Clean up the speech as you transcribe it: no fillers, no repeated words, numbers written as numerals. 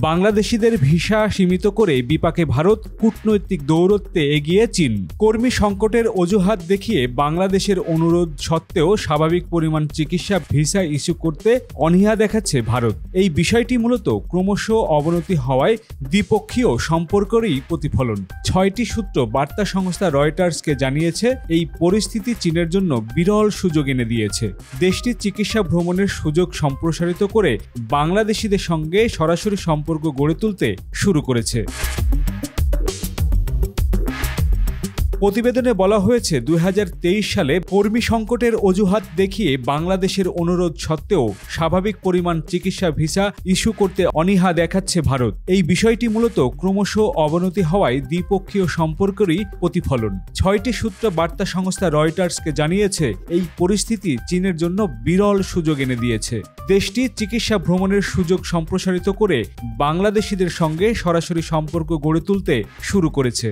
বাংলাদেশিদের ভিসা সীমিত করে বিপাকে ভারত, কূটনৈতিক দৌরত্বে এগিয়ে চীন। কর্মী সংকটের অজুহাত দেখিয়ে বাংলাদেশের অনুরোধ সত্ত্বেও স্বাভাবিক পরিমাণ চিকিৎসা ভিসা ইস্যু করতে অনীহা দেখাচ্ছে ভারত। এই বিষয়টি মূলত ক্রমশ অবনতি হওয়ায় দ্বিপক্ষীয় সম্পর্কেরই প্রতিফলন। 6টি সূত্র বার্তা সংস্থা রয়টার্সকে জানিয়েছে, এই পরিস্থিতি চীনের জন্য বিরল সুযোগ এনে দিয়েছে। দেশটির চিকিৎসা ভ্রমণের সুযোগ সম্প্রসারিত করে বাংলাদেশিদের সঙ্গে সরাসরি সম্পর্ক গড়ে তুলতে শুরু করেছে। প্রতিবেদনে বলা হয়েছে, 2023 সালে কর্মী সংকটের অজুহাত দেখিয়ে বাংলাদেশের অনুরোধ সত্ত্বেও স্বাভাবিক পরিমাণ চিকিৎসা ভিসা ইস্যু করতে অনীহা দেখাচ্ছে ভারত। এই বিষয়টি মূলত ক্রমশ অবনতি হওয়ায় দ্বিপক্ষীয় সম্পর্কেরই প্রতিফলন। 6টি সূত্র বার্তা সংস্থা রয়টার্সকে জানিয়েছে, এই পরিস্থিতি চীনের জন্য বিরল সুযোগ এনে দিয়েছে। দেশটি চিকিৎসা ভ্রমণের সুযোগ সম্প্রসারিত করে বাংলাদেশিদের সঙ্গে সরাসরি সম্পর্ক গড়ে তুলতে শুরু করেছে।